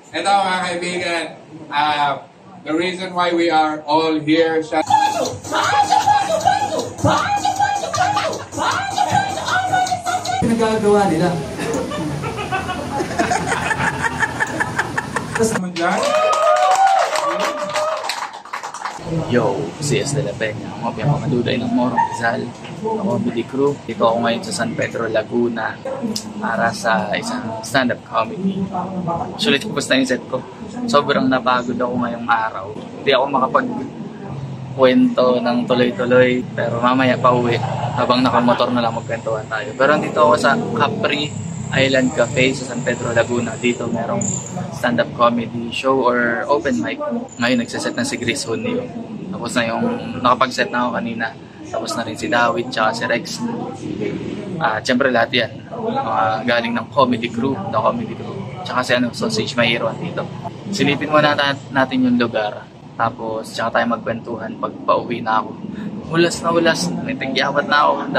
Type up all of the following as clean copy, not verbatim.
Ito mga kaibigan, the reason why we are all here siya. Pinagagawa nila. Tapos naman dyan. Yo, CS de la Peña, ang mga pamaduday ng Morong Rizal, ng comedy crew. Dito ako ngayon sa San Pedro, Laguna para sa isang stand-up comedy. Sulit ko basta yung set ko. Sobrang napagod ako ngayong araw. Hindi ako makapag-kwento ng tuloy-tuloy, pero mamaya pa uwi. Habang nakamotor na lang magkwentuhan tayo. Pero dito ako sa Capri Island Cafe sa San Pedro, Laguna. Dito merong stand-up comedy show or open mic. Ngayon nagsiset na si Chris Hunio. Tapos na yung nakapag-set na ako kanina. Tapos na rin si David tsaka si Rex. Siyempre lahat yan. Mga galing ng comedy crew. The comedy crew. Tsaka si Sausage Mahiro dito. Silipin muna natin yung lugar. Tapos tsaka tayo magkwentuhan pag pauwi na ako. Hulas na hulas. May tinggyawat na ako.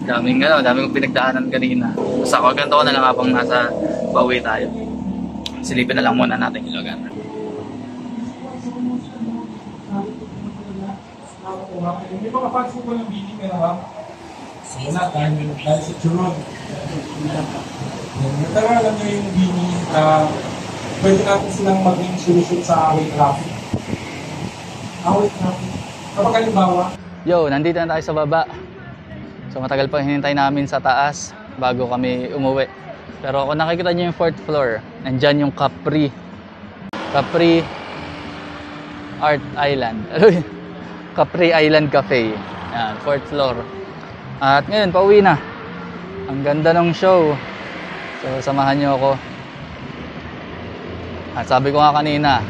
Daming kong pinagdaanan kanina. Basta ako, ganito ko na lang habang nasa pauwi tayo. Silipin na lang muna natin yung lugar. May mga fans po ng Bini, meron ba? Wala, dahil sa Churod. Pero alam nyo yung Bini, pwede natin silang maging solusyon sa away traffic. Away traffic. Kapag halimbawa, Yo, nandito na tayo sa baba. So matagal pa hinintay namin sa taas bago kami umuwi. Pero kung nakikita nyo yung 4th floor, nandyan yung Capri Art Island. Capri Island Cafe. Yan, 4th floor. At ngayon, pauwi na. Ang ganda ng show. So samahan nyo ako. At sabi ko nga kanina,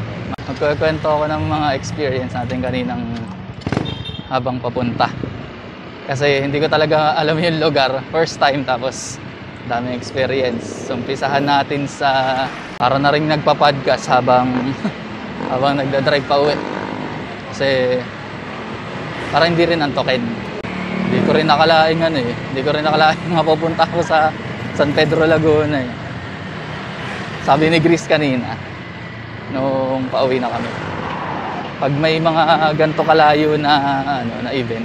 magkukwento ako ng mga experience natin kaninang habang papunta. Kasi hindi ko talaga alam yung lugar. First time, tapos daming experience. So, umpisahan natin sa para na rin nagpa-podcast habang nagdadrive pa uwi. Kasi para hindi rin antokin. Hindi ko rin nakalaing Hindi ko rin nakalaing mapupunta ako sa San Pedro, Laguna Sabi ni Chris kanina nung pauwi na kami. Pag may mga ganito kalayo na event,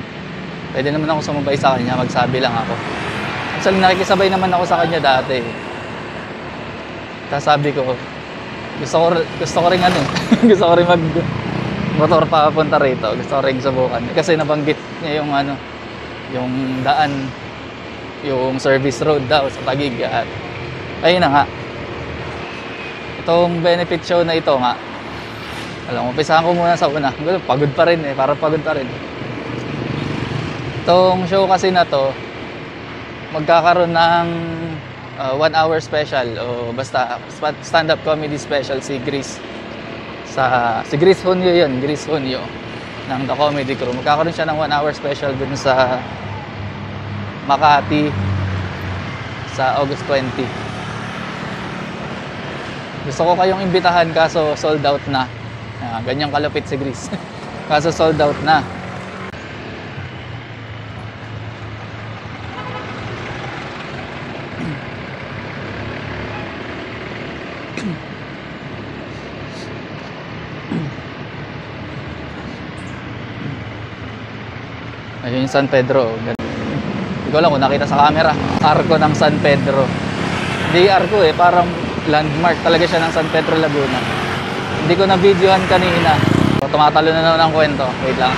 pwede naman ako sumabay sa kanya, magsabi lang ako. Actually, nakikisabay naman ako sa kanya dati. Tapos sabi ko, gusto ko rin gusto ko rin mag-motor papunta rito. Gusto ko rin subukan. Kasi nabanggit niya yung daan, yung service road daw sa Taguig. At ayun na nga. Itong benefit show na ito nga, alam mo, umpisahan ko muna sa una. Pagod pa rin parang pagod pa rin. Itong show kasi na to, magkakaroon ng 1 hour special o basta stand-up comedy special si Chris. Si Chris Hunio yun, Chris Hunio ng The Comedy Crew. Magkakaroon siya ng 1 hour special dun sa Makati sa August 20. Gusto ko kayong imbitahan kaso sold out na. Ganyang kalupit si Chris. Kaso sold out na. Ayun yung San Pedro. Hindi ko alam kung nakita sa camera. Arko ng San Pedro. Hindi arko parang landmark talaga siya ng San Pedro, Laguna. Hindi ko na-videohan kanina. Tumatalo na naman ang kwento. Wait lang.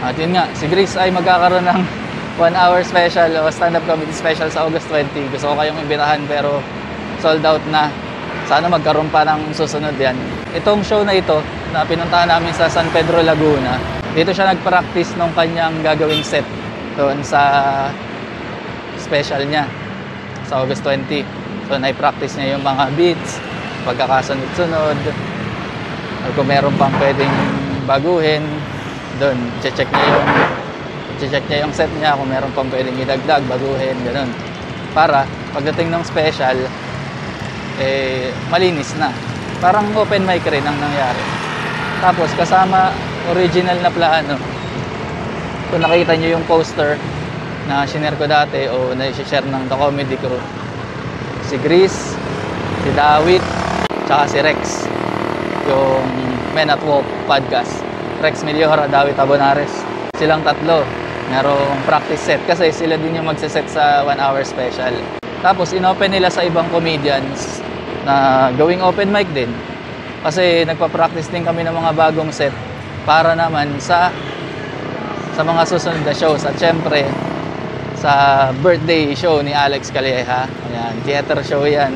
At yun nga, si Chris ay magkakaroon ng 1 hour special o stand-up comedy special sa August 20. Gusto ko kayong imbitahan pero sold out na. Sana magkaroon pa ng susunod yan. Itong show na ito na pinuntahan namin sa San Pedro, Laguna, dito siya nag-practice nung kanyang gagawing set doon sa special niya sa August 20. So na-practice niya yung mga beats, pagkakasunod-sunod. Or kung meron pang pwedeng baguhin, doon check niya yung set niya, kung meron pang pwedeng idagdag, baguhin, ganun. Para pagdating ng special, malinis na. Parang open mic rin ang nangyari. Tapos kasama original na plano. Kung nakita nyo yung poster na shinare ko dati o na-share ng The Comedy Crew, si Chris, si David, tsaka si Rex, yung Men at Walk podcast. Rex Meliora, David Tabonares. Silang tatlo, merong practice set kasi sila din yung magsiset sa 1 hour special. Tapos inopen nila sa ibang comedians na gawing open mic din. Kasi nagpa-practice din kami ng mga bagong set para naman sa mga susunod na shows. At syempre, sa birthday show ni Alex Calleja. Ayan, theater show yan.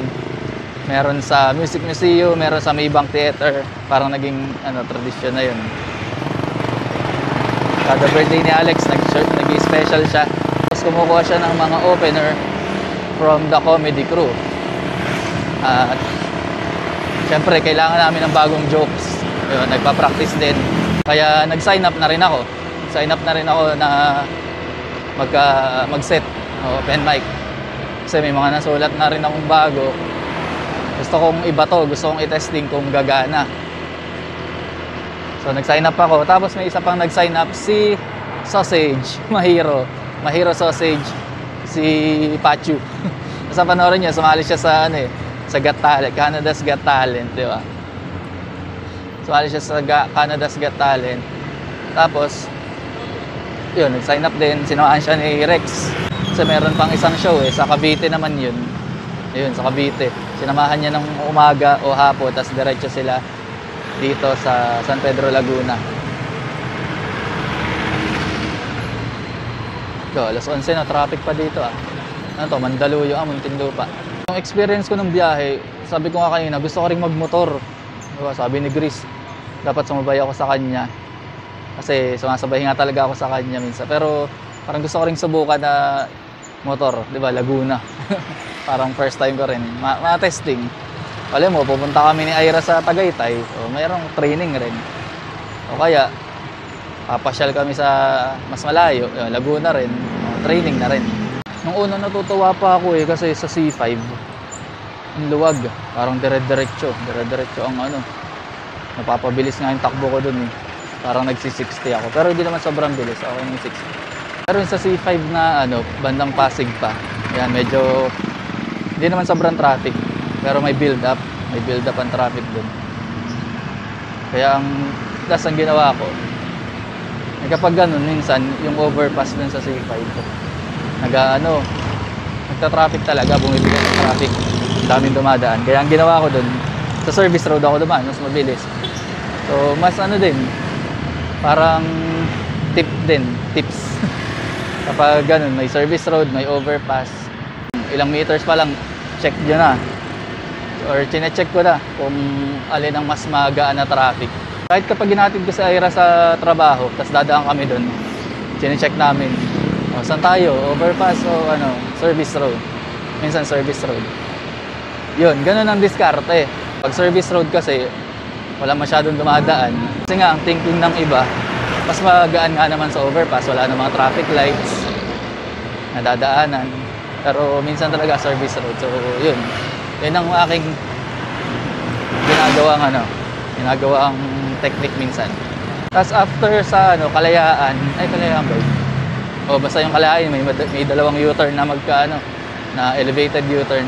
Meron sa Music Museum, meron sa may ibang theater. Parang naging tradisyon na yun. Kada birthday ni Alex, nag-special siya. Tapos kumukuha siya ng mga opener from the comedy crew. At syempre, kailangan namin ng bagong jokes. Yun, nagpa-practice din. Kaya nag-sign up na rin ako. Na mag-set open mic. Kasi may mga nasulat na rin akong bago. Gusto kong iba to. Gusto kong i-testing kung gagana. So, nag-sign up ako. Tapos may isa pang nag-sign up, si Sausage, Mahiro Sausage, si Pachu. Sa panoorin niya, sumali siya sa sa Got Talent, Canada's Got Talent, di ba? Sumali siya sa Canada's Got Talent. Tapos, yun, nag-sign up din. Sinamahan siya ni Rex. Kasi meron pang isang show sa Cavite naman yun. Ayun, sa Cavite. Sinamahan niya ng umaga o hapon, tapos diretso sila dito sa San Pedro, Laguna. So, alas 11 na, traffic pa dito Ano to, Mandaluyong, Muntinlupa. Yung experience ko ng biyahe, sabi ko nga kanina, gusto ko rin magmotor. Diba? Sabi ni Gris, dapat sumabay ako sa kanya. Kasi sumasabay nga talaga ako sa kanya minsan. Pero parang gusto ko rin subukan na motor, di ba? Laguna. Parang first time ko rin. Ma-testing. Alam mo, pupunta kami ni Ira sa Tagaytay. O, mayroong training rin. O kaya, papasyal kami sa mas malayo. Laguna rin. Training na rin. Nung una natutuwa pa ako kasi sa C5, ang luwag. Parang dire-diretso. Dire-diretso ang napapabilis nga yung takbo ko dun Parang nagsi-60 ako. Pero hindi naman sobrang bilis. Okay yung 60. Pero yung sa C5 na bandang Pasig pa. Yan, medyo hindi naman sobrang traffic. Pero may build up ang traffic dun. Kaya ang ginawa ko, kapag ganun, minsan, yung overpass dun sa C5, nagta-traffic talaga, bumibigay ng traffic. Daming dumadaan. Kaya ang ginawa ko dun, sa service road ako dumaan, mas mabilis. So, mas din, parang tips. Kapag ganun, may service road, may overpass, ilang meters pa lang, check nyo na. Or chine-check ko na kung alin ang mas magaan na traffic. Kahit kapag ginatid ko si Ira sa trabaho, tapos dadaan kami doon, chine-check namin. Saan tayo? Overpass o service road? Minsan service road. Yun, ganun ang diskarte. Pag service road kasi, wala masyadong dumadaan. Kasi nga, ang thinking ng iba, mas magaan nga naman sa overpass. Wala na mga traffic lights, nadadaanan. Pero minsan talaga service road. So, yun. Yun ang aking ginagawang technique minsan. Tapos after sa Kalayaan ba yun? Basta yung Kalayaan, may dalawang U-turn na na elevated U-turn.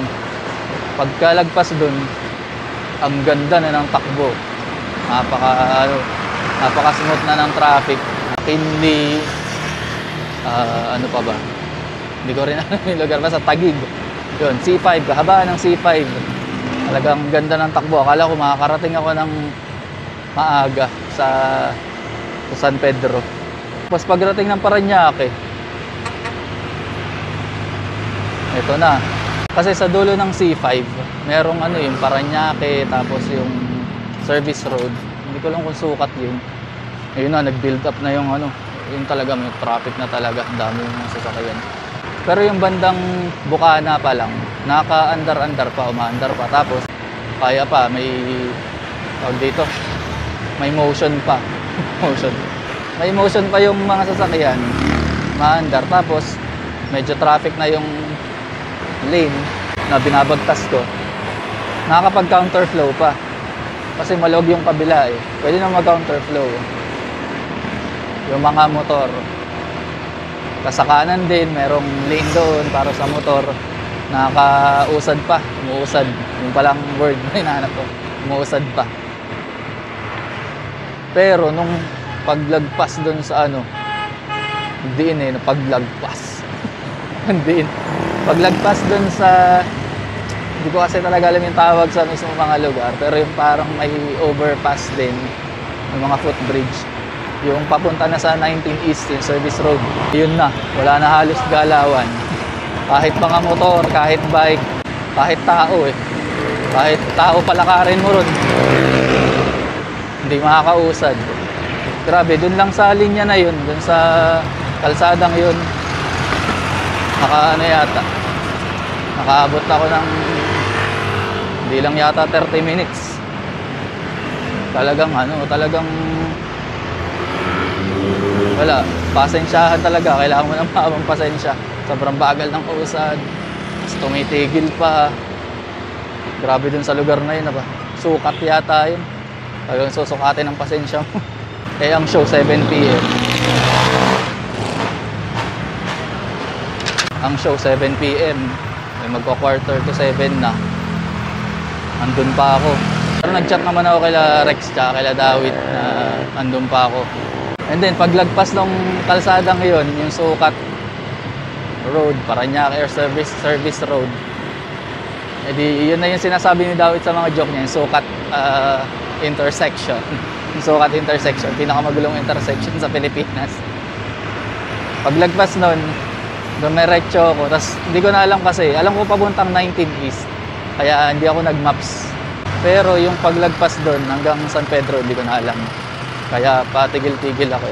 Pagkalagpas dun, ang ganda na ng takbo. Napaka-smooth na ng traffic. Hindi, pa ba? Hindi ko rin alam yung lugar. Basta Taguig. Yun, C5, kahabaan ng C5. Talagang ganda ng takbo. Akala ko makakarating ako ng maaga sa San Pedro. Tapos pagdating ng Parañaque, ito na. Kasi sa dulo ng C5, merong yung Parañaque, tapos yung service road. Hindi ko lang kung sukat yun. Ayun na, nag-build up na yung yung talaga, may traffic na talaga. Ang dami yung sasakyan. Pero yung bandang Bukana pa lang, naka-andar-andar pa, umaandar pa. Tapos, kaya pa, may motion pa. May motion pa yung mga sasakyan. Maandar. Tapos, medyo traffic na yung lane na binabagtas ko. Nakakapag-counterflow pa. Kasi malog yung kabila Pwede na mag-counterflow. Yung mga motor. Sa kanan din, merong lane doon para sa motor. Nakakausad pa. Umuusad. Yung palang word na hinahanap ko. umuusad pa. Pero nung paglagpas doon sa ano, hindi paglagpas. Hindi. Paglagpas doon sa, hindi ko kasi talaga alam yung tawag sa mismo mga lugar, pero yung parang may overpass din, yung mga footbridge. Yung papunta na sa 19 East, yung service road. Yun na, wala na halos galawan. Kahit mga motor, kahit bike, kahit tao eh. Kahit tao palakarin mo ron, hindi makakausad. Grabe, dun lang sa linya na yun, dun sa kalsadang yun, nakaabot ako ng hindi lang yata 30 minutes. Talagang wala, pasensyahan talaga, kailangan mo ng mahabang pasensya. Sobrang bagal ng usad, tapos tumitigil pa. Grabe dun sa lugar na yun, sukat yata yun. Talagang susukatin ng pasensya mo. Eh ang show 7 PM. Ang show 7 PM. May magko-quarter to 7 na. Andun pa ako. Pero nag-chat naman ako kila Rex tsaka kila Dawit na andun pa ako. And then paglagpas ng kalsadang yon, yung sukat road, Parañaque Air Service Road. Eh di, yun na yung sinasabi ni Dawit sa mga joke niya, yung sukat intersection. Yung sukat intersection, pinakamagulong intersection sa Pilipinas. Paglagpas nun, dumiretso ako, tapos hindi ko na alam kasi, alam ko papuntang 19 East, kaya hindi ako nag-maps. Pero yung paglagpas doon hanggang San Pedro, hindi ko na alam. Kaya patigil-tigil ako.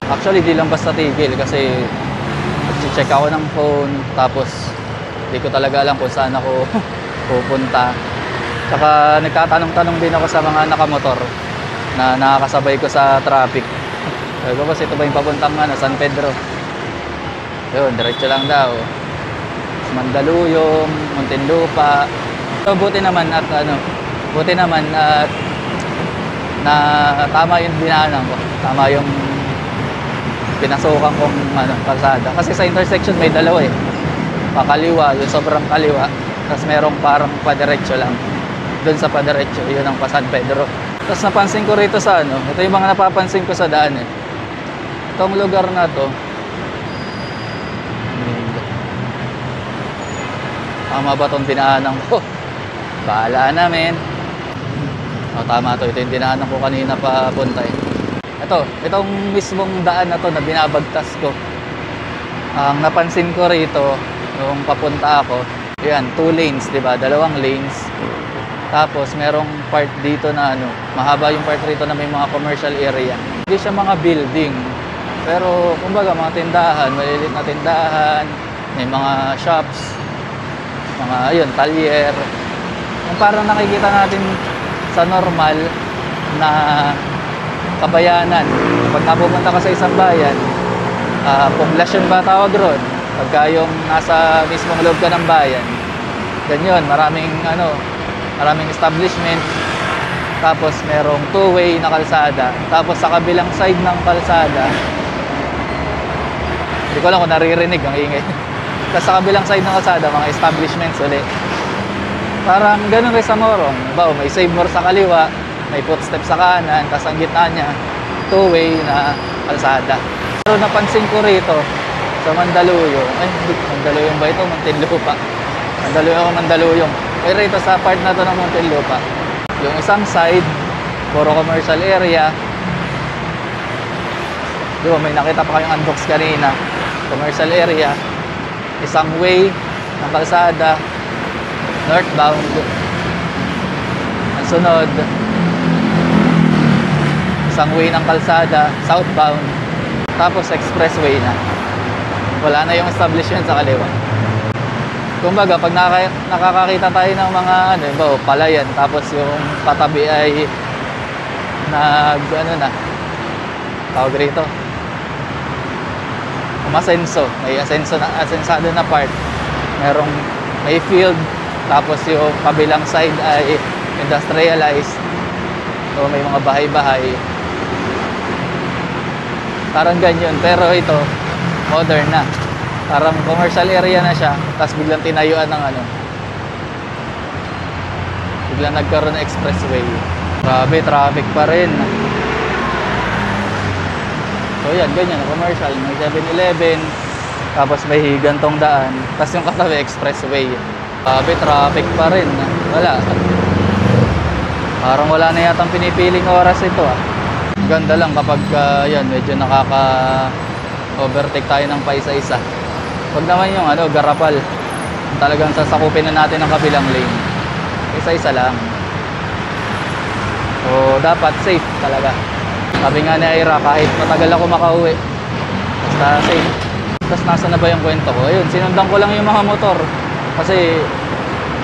Actually, di lang basta tigil kasi check ako ng phone, tapos hindi ko talaga alam kung saan ako pupunta. Saka nagtatanong-tanong din ako sa mga nakamotor na nakakasabay ko sa traffic. Sabi ko, boss, ito ba yung papuntang San Pedro? Yun, diretso lang daw. Mandaluyong, Muntinlupa. So, buti naman at na tama yung dinaanan ko. Tama yung pinasukan kong kalsada. Kasi sa intersection may dalawa eh. Pakaliwa, yung sobrang kaliwa. Tapos merong parang padiretso lang. Doon sa padiretso, yun ang pa San Pedro. Tapos napansin ko rito sa ito yung mga napapansin ko sa daan eh. Itong lugar na to, tama ba itong dinaanan ko? Bahala namin. Tama to. Ito yung dinaanan ko kanina papunta eh. Itong mismong daan na to na binabagtas ko. Ang napansin ko rito, yung papunta ako, yan, 2 lanes, diba? 2 lanes. Tapos merong part dito na mahaba yung part rito na may mga commercial area. Hindi siya mga building. Pero kumbaga mga tindahan, maliliit na tindahan, may mga shops, mga talyer. Yung parang nakikita natin sa normal na kabayanan. Pag napupunta ka sa isang bayan, poblasyon ba tawag ron? Pagka yung nasa mismong loob ka ng bayan, ganyan, maraming establishment, tapos merong 2-way na kalsada, tapos sa kabilang side ng kalsada, hindi ko lang kung naririnig ang ingay. Tapos sa kabilang side ng kalsada, mga establishments ulit. Parang ganun rin sa Morong. May Save More sa kaliwa, may Footstep sa kanan, tapos ang gitna niya, 2-way na kalsada. Pero napansin ko rito, sa Mandaluyong, Mandaluyong ba ito? Muntinlupa. Mandaluyong. Pero rito sa part na to ng Muntinlupa, yung isang side, puro commercial area. Diba, may nakita pa kayong unbox kanina. Commercial area, isang way ng kalsada, northbound. Ang sunod, isang way ng kalsada, southbound. Tapos expressway na. Wala na yung establishment sa kaliwa. Kumbaga, pag nakakakita tayo ng mga palayan, tapos yung patabi ay tawag rito, umasenso, may asensado na part, may field, tapos yung kabilang side ay industrialized, so may mga bahay-bahay, parang ganyan. Pero ito modern na, parang commercial area na siya, tapos biglang tinayuan ng biglang nagkaroon ng expressway. Grabe, traffic pa rin. So yan, ganyan, commercial, may 7-Eleven, tapos may gantong daan, tapos yung katabi expressway. Grabe, traffic pa rin. Wala. Parang wala na yatang pinipiling oras ito ah. Ganda lang kapag yan, medyo nakaka-overtake tayo ng paisa-isa. Wag naman yung garapal. Talagang sasakupin na natin ang kabilang lane. Isa-isa lang. So, dapat safe talaga. Sabi nga ni Ira, kahit matagal ako makauwi, basta safe. Tapos nasa na ba yung kwento ko? Ayun, sinundan ko lang yung mga motor. Kasi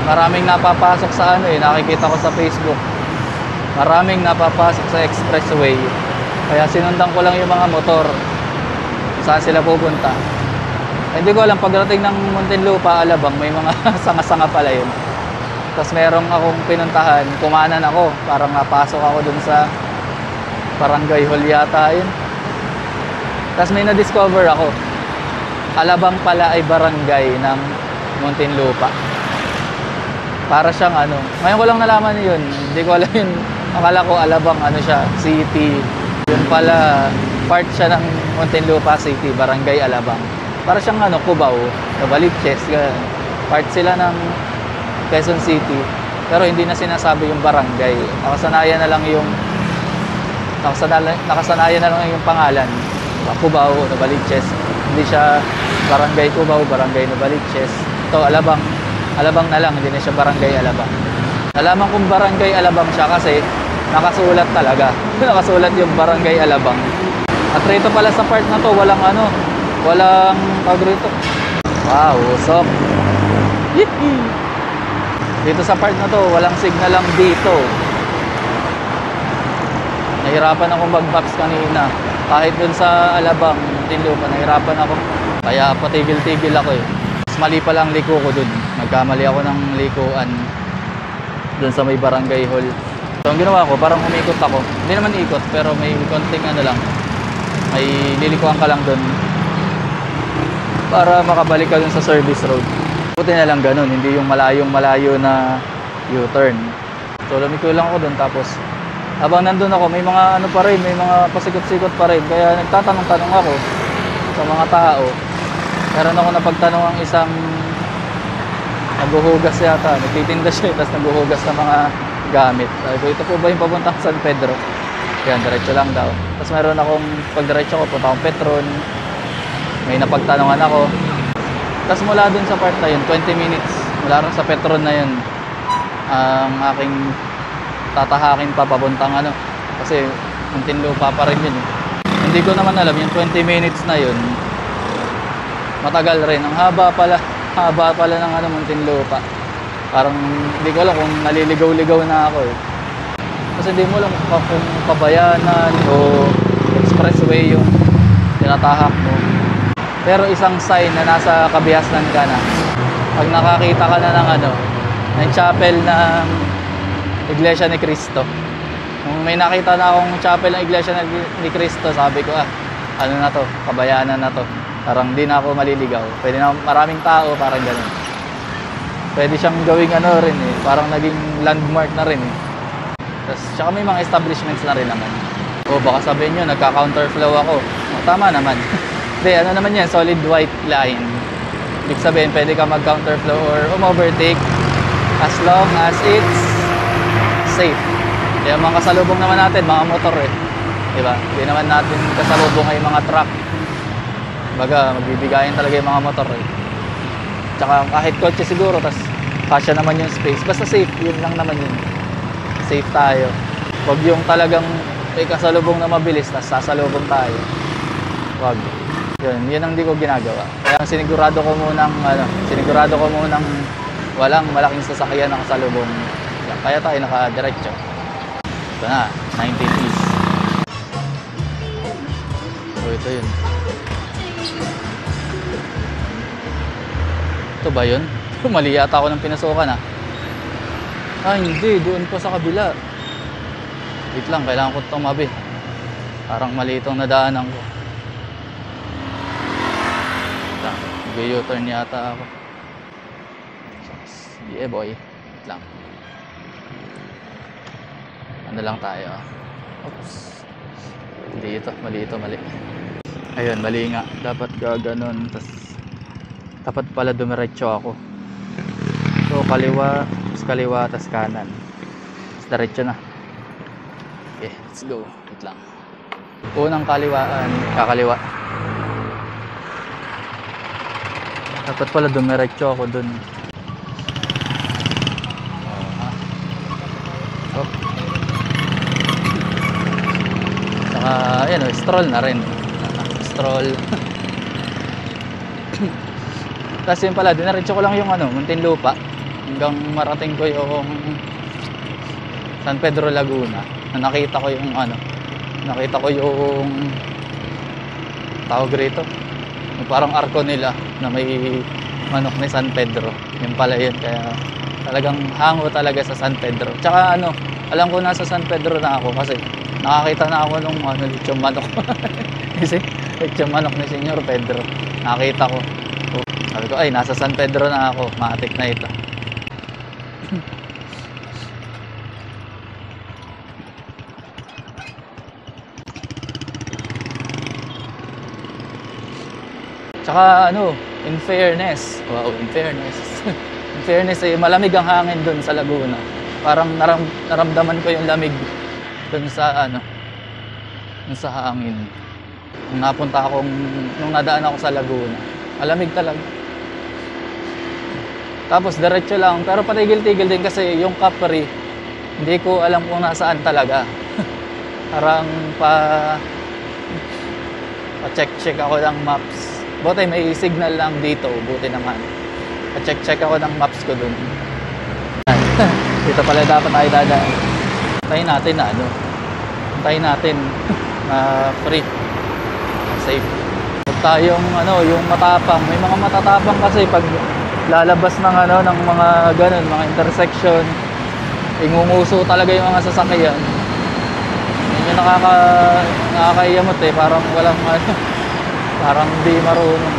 maraming napapasok sa nakikita ko sa Facebook. Maraming napapasok sa expressway. Kaya sinundan ko lang yung mga motor. Saan sila pupunta. Hindi ko alam, pagdating ng Muntinlupa, Alabang, may mga sanga-sanga pala yun. Tapos merong akong pinuntahan, kumanan ako. Parang napasok ako dun sa Barangay Hall yata yun. Tapos may na-discover ako. Alabang pala ay barangay ng Muntinlupa. Para siyang ngayon ko lang nalaman yun. Hindi ko alam yun. Akala ko Alabang siya, city. Yun pala, part siya ng Muntinlupa City, Barangay Alabang. Para siyang Cubao, Novaliches. Part sila ng Quezon City. Pero hindi na sinasabi yung barangay. Nakasanayan na lang yung pangalan. Cubao, Novaliches. Hindi siya Barangay Cubao, Barangay Novaliches. Ito, Alabang. Alabang na lang, hindi na siya Barangay Alabang. Nalaman kong Barangay Alabang siya kasi nakasulat talaga. Nakasulat yung Barangay Alabang. At rito pala sa part na to, walang rito. Wow, usok. Yee! Dito sa part na to, walang signal lang dito. Nahirapan akong mag-maps kanina. Kahit dun sa Alabang, Muntinlupa, nahirapan ako. Kaya patigil-tigil ako eh. Mas mali pala ang liko ko dun. Nagkamali ako ng likuan dun sa may Barangay Hall. So ang ginawa ko, parang umikot ako. Hindi naman ikot, pero may konting lang. May lilikuan ka lang dun para makabalik ka dun sa service road. Buti na lang ganun, hindi yung malayong-malayo na U-turn. So lumiko lang ako dun, tapos habang nandun ako, may mga pa rin, may mga pasikot-sikot pa rin. Kaya nagtatanong-tanong ako sa mga tao. Meron ako napagtanong ang isang naghuhugas yata, nagtitinda siya, tapos naghuhugas ng mga gamit. Sabi ko, ito po ba yung papuntang San Pedro? Yan, diretso lang daw. Tapos meron akong, pag diretso ko, punta akong Petron. May napagtanungan ako. Tapos mula dun sa part na yun, 20 minutes, mula rin sa Petron na yun, ang aking tatahakin pa papuntang kasi Muntinlupa pa rin yun. Hindi ko naman alam, yung 20 minutes na yun, matagal rin. Ang haba pala ng Muntinlupa. Parang hindi ko alam kung naliligaw-ligaw na ako eh. Kasi hindi mo alam kung pabayanan o expressway yung tinatahak mo. Pero isang sign na nasa kabihasnan ka na. Pag nakakita ka na ng chapel ng Iglesia ni Cristo. Kung may nakita na akong chapel ng Iglesia ni Cristo, sabi ko na to, kabayanan na to. Parang di na ako maliligaw. Pwede na maraming tao, parang ganun. Pwede siyang gawing rin eh. Parang naging landmark na rin eh. Tapos, tsaka may mga establishments na rin naman. O baka sabihin nyo, nagka-counterflow ako. O, tama naman. Hindi, naman yan, solid white line. Ibig sabihin, pwede ka mag-counterflow or overtake as long as it's safe. Kaya mga kasalubong naman natin, mga motor eh. Diba? Hindi naman natin kasalubong ay mga truck. Baga, magbibigayin talaga yung mga motor eh. Tsaka kahit kotse siguro, tas kasya naman yung space. Basta safe, yun lang naman yun. Safe tayo. Huwag yung talagang may kasalubong na mabilis, tas sasalubong tayo. Huwag. Yun ang hindi ko ginagawa. Kaya sinigurado ko munang walang malaking sasakyan na kasalubong. Kaya tayo nakadiretso. Ito na, 19 East. So ito yun. Ito ba yun? Mali yata ako ng pinasukan hindi, doon pa sa kabila. Wait lang, kailangan ko tumabi. Parang mali itong nadaanan ko. Mag-u-turn yata ako. Yeah boy, wait lang. Ano lang tayo. Oops. Dito, mali ito, mali. Ayun, mali nga. Dapat gaganon. Dapat pala dumiretso ako. So, kaliwa, tas kanan. Tapos diretso na. Okay, let's go. Wait lang. Unang kaliwaan, kakaliwa. Dapat pala dumiretso ako dun. Oh. Saka, ayan o, stroll na rin. Stroll. Tapos yun pala, dinaretso ko lang yung Muntinlupa. Hanggang marating ko yung San Pedro Laguna. Nakita ko yung tawag rito. Yung parang arko nila na may manok ni San Pedro. Yun pala yun. Kaya talagang hango talaga sa San Pedro. Tsaka alam ko nasa San Pedro na ako kasi nakakita na ako nung lechong manok. Kasi lechong manok ni Senyor Pedro. Nakita ko. So, sabi ko, ay, nasa San Pedro na ako. Matik na ito. Tsaka in fairness, in fairness malamig ang hangin dun sa Laguna. Parang naramdaman ko yung lamig dun sa dun sa hangin. Nung nadaan ako sa Laguna, malamig talaga. Tapos diretso lang, pero patigil-tigil din kasi yung Capri, hindi ko alam kung nasaan talaga. Parang pa-check ako ng maps. Buti may signal lang dito, buti naman. Pa-check ako ng maps ko dun. Dito pala dapat tayo dadaan. Antayin natin antayin natin na free. Safe. Huwag tayong yung matapang. May mga matatapang kasi pag lalabas ng ng mga ganun, mga intersection, ingumuso talaga yung mga sasakyan. Yun yung nakakaiyamot parang walang parang di marunong.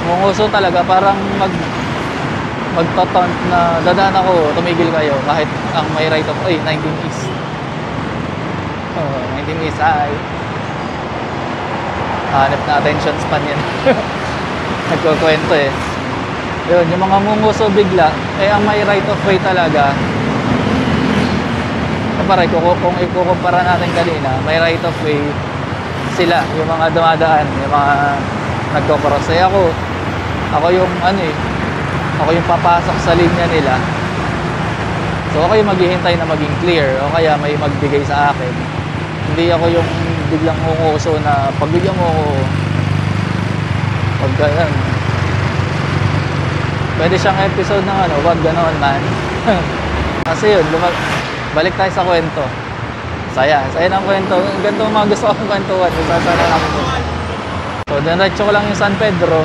Nguso talaga, parang magtotaunt na dadaan ako, tumigil kayo kahit ang may right of 19 East. 19 East ay hanap na attention span yan. Nagkukwento yun, yung mga munguso bigla ang may right of way talaga. Kapare, kung ikukumpara natin kanina, may right of way sila, yung mga dumadaan, yung mga nagko-cross. Ako yung ako yung papasok sa linya nila. So ako yung maghihintay na maging clear o kaya may magbigay sa akin. Hindi ako yung biglang hunguso na pagbigyan mo ako wag ganun. Pwede siyang episode ng wag ganon man. Kasi yun, balik tayo sa kwento. Saya ng kwento. Ganito mga gusto akong kwentuhan. Sasana namin ko. So, diretso ko lang yung San Pedro.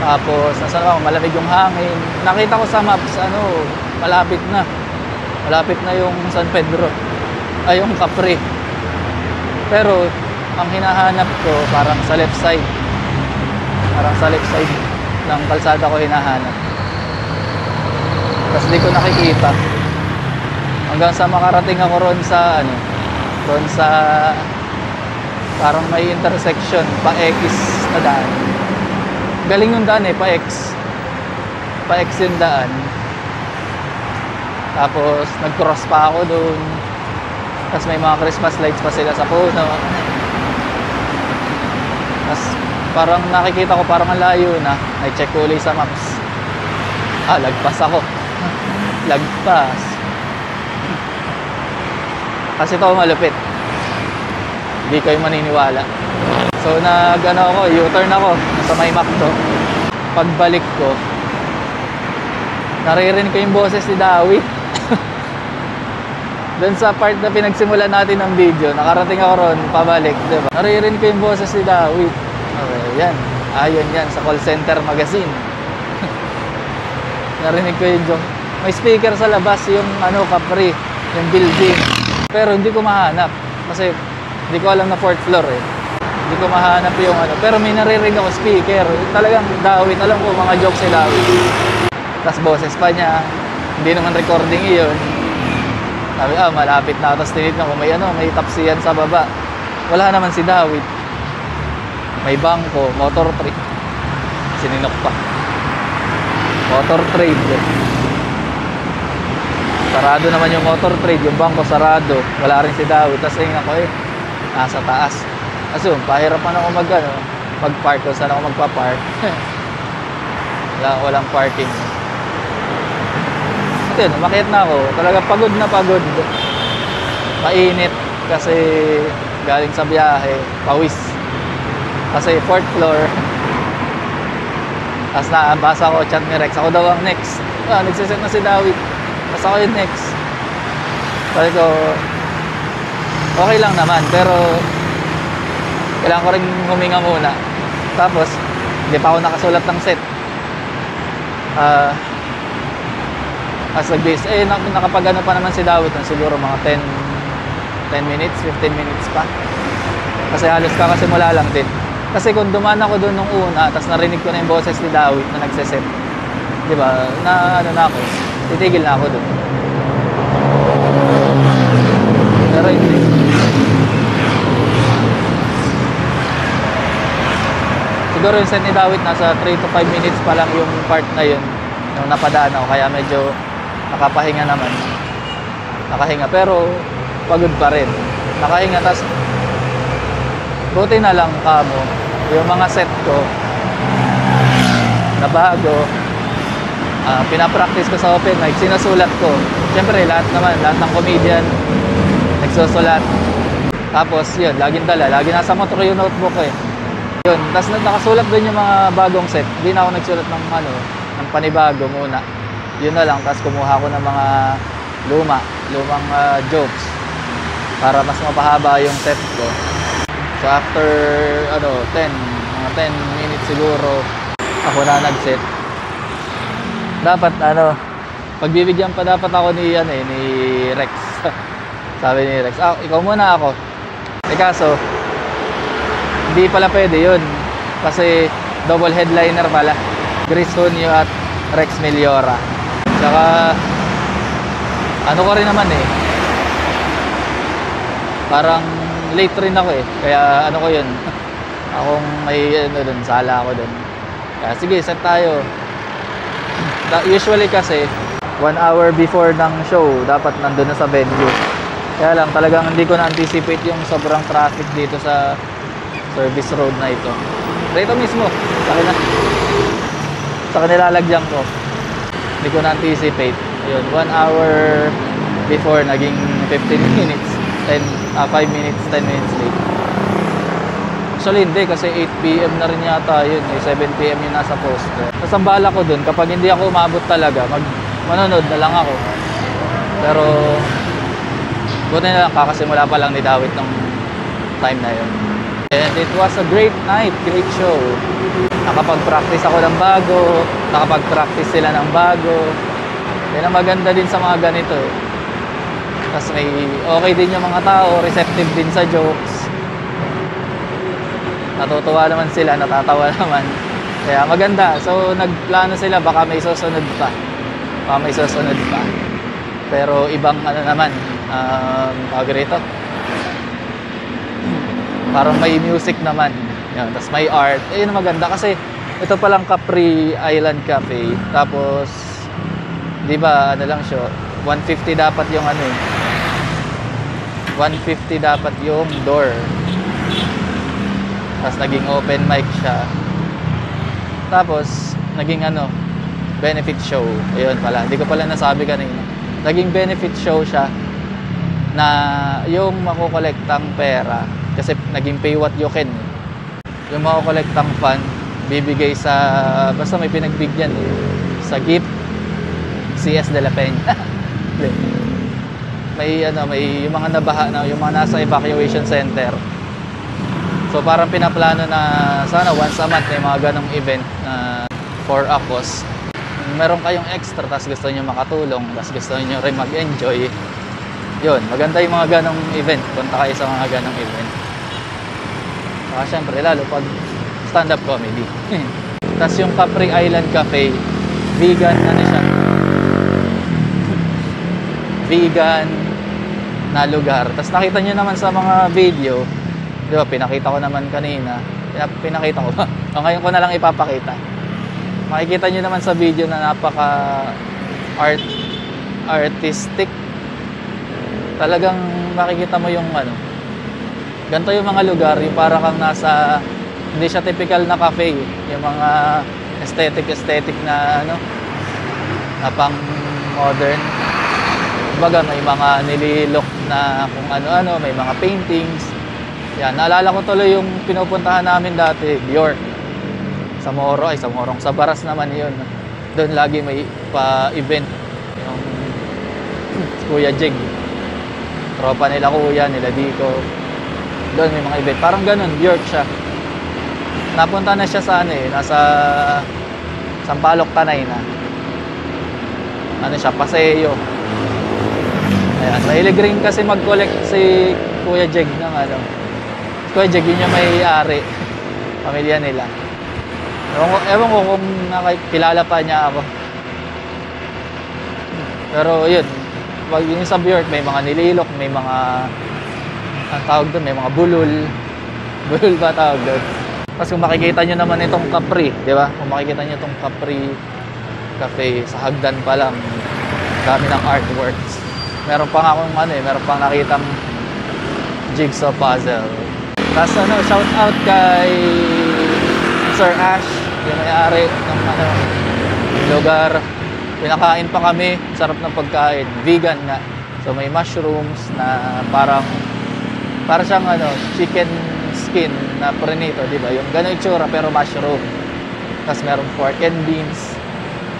Tapos, nasa malamig yung hangin. Nakita ko sa maps, malapit na. Malapit na yung San Pedro. Ay, yung Capri. Pero, ang hinahanap ko, parang sa left side. Parang sa left side ng kalsada ko hinahanap. Tapos, di ko nakikita. Hanggang sa makarating ako ron sa parang may intersection pa-X na daan. Galing yung daan pa-X yung daan. Tapos nag-cross pa ako doon. Tapos may mga Christmas lights pa sila sa puno. Tapos parang nakikita ko parang ang layo na. I-check ko ulit sa maps. Lagpas ako. Lagpas. Kasi ito malupit. Hindi kayo maniniwala. So U-turn ako sa may McDo. Pagbalik ko, naririnig ko yung boses ni Dawi. Doon sa part na pinagsimulan natin ng video, nakarating ako ron, pabalik, diba? Naririnig ko yung boses ni Dawi. Yan. Ayun yan, sa call center magazine. Narinig ko yung joke. May speaker sa labas, yung Capri, yung building. Pero hindi ko mahanap kasi hindi ko alam na 4th floor Hindi ko mahanap yung pero may naririnig ako speaker. Talagang Dawit, alam ko mga jokes si Dawit. Tapos boses pa niya. Hindi naman recording iyon. Sabi, malapit na. Tapos tinignan ko, may tapsiyan sa baba. Wala naman si Dawit. May bangko, motor trade. Sininok pa. Motor trade. Sarado naman yung motor trade, yung bangko sarado. Wala rin si Dawit. Tapos tingnan ko nasa taas. Kasi pahirapan ako mag-park kung saan ako magpa-park. Walang parking. At yun, umakyat na ako. Talaga pagod na pagod. Mainit kasi galing sa biyahe, pawis. Kasi 4th floor. Tapos nabasa ko chat ni Rex. Ako daw ang next. Nagsiset na si Dawit. Tapos ako yung next. Sabi ko, okay lang naman. Pero kailangan ko rin huminga muna. Tapos, hindi pa ako nakasulat ng set. As nag-base, nakapag-ano pa naman si Dawit. Siguro mga 10 minutes, 15 minutes pa. Kasi halos kakasimula lang din. Kasi kung dumaan ako doon nung una, tapos narinig ko na yung boses ni Dawit na nagsiset. Diba? Na ako. Titigil na ako doon. Pero hindi. Siguro yung set ni Dawit, nasa 3 to 5 minutes pa lang yung part na yun. Nung napadaan ako. Kaya medyo nakapahinga naman. Nakahinga. Pero pagod pa rin. Nakahinga. Tapos buti na lang kamo. Yung mga set ko na bago, pinapractice ko sa open mic, sinusulat ko. Siyempre, lahat ng comedian nagsusulat. Tapos, yun, laging dala. Lagi nasa motor yung notebook Yun, tapos nakasulat doon yung mga bagong set. Hindi na ako nagsulat ng panibago muna. Yun na lang, tapos kumuha ko ng mga lumang jokes para mas mapahaba yung set ko. So, after, 10 minutes siguro, ako na nag-set. Dapat pagbibigyan pa dapat ako ni Rex. Sabi ni Rex, ikaw muna ako. Kaso hindi pala pwede yun kasi double headliner pala, Grace Hunyo at Rex Meliora. Tsaka ko rin naman parang late rin ako kaya ko yun, akong may dun, sala ako dun. Kaya sige, set tayo. Usually kasi 1 hour before ng show dapat nandun na sa venue. Kaya lang talagang hindi ko na-anticipate yung sobrang traffic dito sa service road na ito. Dito mismo sa kanilalagyan ko. Hindi ko na-anticipate. Ayun, 1 hour before naging 15 minutes, 5 minutes, 10 minutes late. Actually hindi, kasi 8 PM na rin yata yun. 7 PM yung nasa poster. Tapos ang bala ko dun, kapag hindi ako umabot talaga, manonood na lang ako. Pero buti na lang, kakasimula pa lang ni Dawit nung time na yun. And it was a great night, great show. Nakapag-practice ako ng bago, nakapag-practice sila ng bago. Yan ang maganda din sa mga ganito. Tapos may okay din yung mga tao, receptive din sa jokes. Natutuwa naman sila, natatawa naman. Kaya maganda. So nagplano sila, baka may susunod pa. Pero ibang naman, tawag rito. Parang may music naman. Yan, tapos may art. Yun ang maganda kasi ito palang Capri Island Cafe. Tapos, di ba, lang siya, 150 dapat yung 150 dapat yung door. Tapos naging open mic siya. Tapos naging benefit show. Ayun pala, hindi ko pala nasabi kanina. Naging benefit show siya na yung makukolektang pera, kasi naging pay what you can. Yung makukolektang fund bibigay sa, basta may pinagbigyan sa gift CS de la Peña. may yung mga nabaha na, yung mga nasa evacuation center. So parang pinaplano na sana once a month may mga ganong event for a cause. Meron kayong extra, tapos gusto niyo makatulong, tapos gusto niyo rin mag-enjoy. Yun, maganda yung mga ganong event. Punta kayo sa mga ganong event. Siyempre, lalo pag stand-up comedy. Tapos yung Capri Island Cafe, vegan, siya? Vegan, na lugar. Tapos nakita nyo naman sa mga video, di ba, pinakita ko naman kanina. Pinakita ko ba? O ngayon ko na lang ipapakita. Makikita nyo naman sa video na napaka artistic. Talagang makikita mo yung ano. Ganito yung mga lugar, yung para kang nasa, hindi siya typical na cafe. Yung mga aesthetic na ano, na pang modern. Kumbaga may mga nililok na kung ano-ano, may mga paintings. Yan, naalala ko tuloy yung pinupuntahan namin dati, Bjork. Sa Morong, sa Baras naman yun. Doon lagi may pa-event. Yung Kuya Jig. Tropa nila Kuya, nila Dico. Doon may mga event. Parang ganun, Bjork siya. Napunta na siya sa nasa Sampaloc, Tanay na. Siya, Paseo. Ayan, mahilig rin kasi mag-collect si Kuya Jeg ng Kuya Jeg, yun yung may-ari. Pamilya nila. Ewan ko kung nakikilala pa niya ako. Pero yun, pag yun sa Bjork, may mga nililok, may mga, ang tawag doon, may mga bulol. Bulol ba tawag doon? Tapos kung makikita nyo naman itong Capri, di ba? Kung makikita nyo itong Capri Cafe, sa hagdan pa lang, dami ng artworks. Meron pang akong meron pang nakitang jigsaw puzzle. Tapos shout out kay Sir Ash, yung may-ari ng lugar. Pinakain pa kami, sarap ng pagkain, vegan nga. So may mushrooms na para siyang chicken skin na prenito, di ba? Yung gano'y itsura pero mushroom. Tapos meron pork and beans.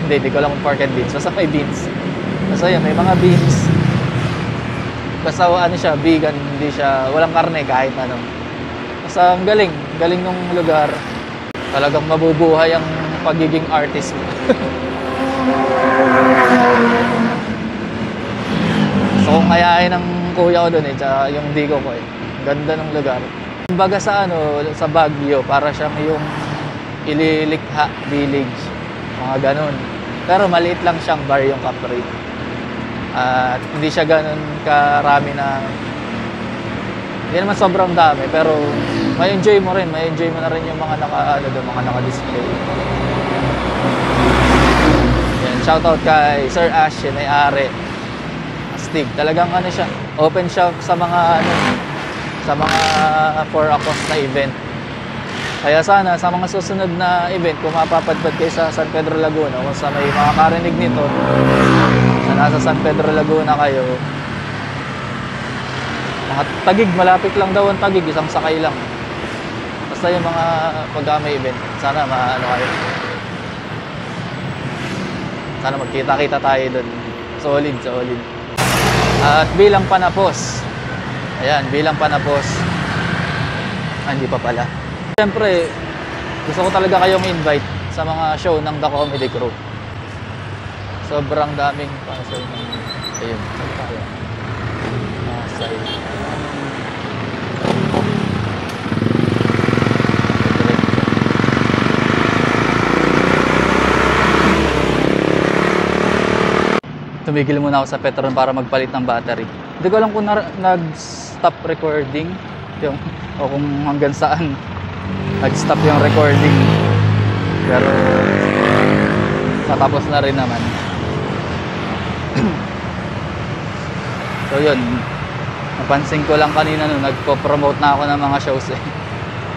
Hindi ko lang kung pork and beans. Basta may beans. Basta yun, may mga beans. Basta siya, vegan, hindi siya, walang karne kahit ano. Basta ang galing nung lugar. Talagang mabubuhay ang pagiging artist mo. So kung ayain ng kuya ko doon tsaka yung digo ko ganda ng lugar. Kumbaga sa sa Baguio, para siyang yung Ililikha Village. Mga ganun. Pero maliit lang siyang bar yung Capri. At hindi siya ganun karami na, hindi naman sobrang dami, pero may enjoy mo na rin yung mga mga naka-display. Yan, shoutout kay Sir Ash, yung may-ari. Astig, talagang siya, open siya sa mga sa mga for a cause na event. Kaya sana sa mga susunod na event, kung mapapadpad kayo sa San Pedro Laguna, kung sa may makakarinig nito, na nasa San Pedro Laguna kayo, mga Tagig, malapit lang daw ang Tagig, isang sakay lang. Basta yung mga pagka may event, sana kayo. Sana magkita-kita tayo doon. Solid. At bilang panapos, hindi pa pala. Siyempre, gusto ko talaga kayong invite sa mga show ng The Comedy Crew. Sobrang daming pasal ng... Ayun, saan tayo? Side. Tumigil muna ako sa Petron para magpalit ng battery. Hindi ko alam kung nag-stop recording o kung hanggang saan nag-stop yung recording. Pero natapos na rin naman. So yun, napansin ko lang kanina nagpo-promote na ako ng mga shows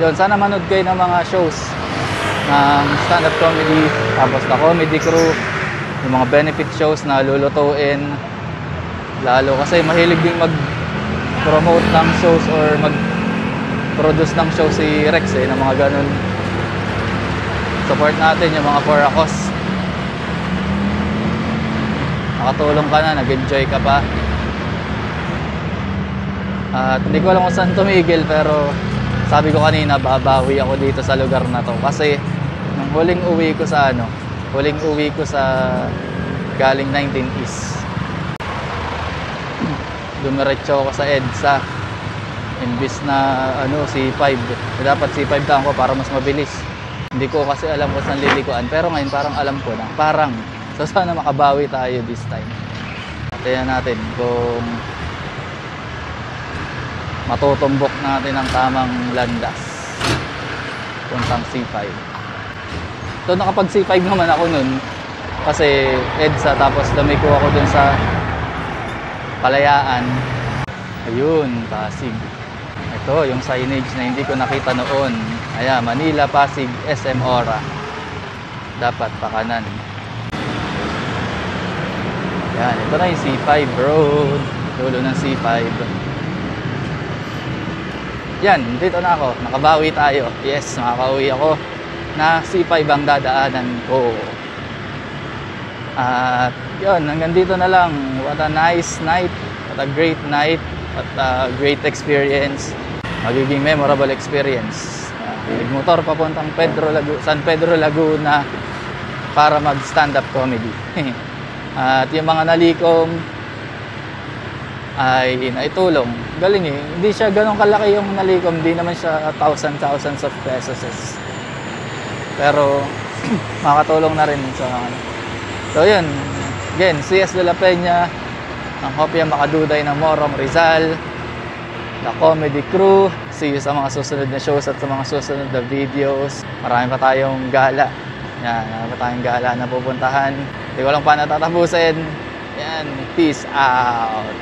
Yun, sana manood kayo ng mga shows ng stand-up comedy, tapos The Comedy Crew, yung mga benefit shows na lulutuin. Lalo kasi mahilig ding mag-promote ng shows or mag-produce ng show si Rex ng mga ganun. Support natin yung mga for a cause. Nakatulong ka na, nag-enjoy ka pa. At hindi ko alam kung saan tumigil, pero sabi ko kanina, babawi ako dito sa lugar na to. Kasi nung huling uwi ko sa galing 19 East, dumiretso ako sa EDSA. Imbis na C5. Dapat C5 lang ko para mas mabilis. Hindi ko kasi alam kung saan lilikuan. Pero ngayon parang alam ko na. So sana makabawi tayo this time. Tingnan natin kung matutumbok natin ang tamang landas puntang C5. So nakapag C5 naman ako nun kasi EDSA, tapos lumiko ako dun sa Kalayaan. Ayun, Pasig. Ito yung signage na hindi ko nakita noon. Ayan, Manila, Pasig, SM Ora. Dapat pakanan. Yan, ito na yung C5 road. Dulo ng C5. Yan, dito na ako. Nakabawi tayo. Yes, makakauwi ako na C5 ang dadaanan ko. At yun, hanggang dito na lang. What a nice night. What a great night. What a great experience. Magiging memorable experience. Nagmotor papuntang San Pedro Laguna para mag stand-up comedy. At yung mga nalikom ay naitulong. Galing eh. Hindi siya ganun kalaki yung nalikom. Hindi naman siya thousands of pesos. Pero makatulong na rin sa so yun. Again, CS de la Peña, ang Hopia Makaduday ng Morong Rizal, The Comedy Crew. See you sa mga susunod na shows at sa mga susunod na videos. Marami pa tayong gala. Yan, marami pa tayong gala na pupuntahan. Hindi ko lang pa natatapusin. Yan, peace out.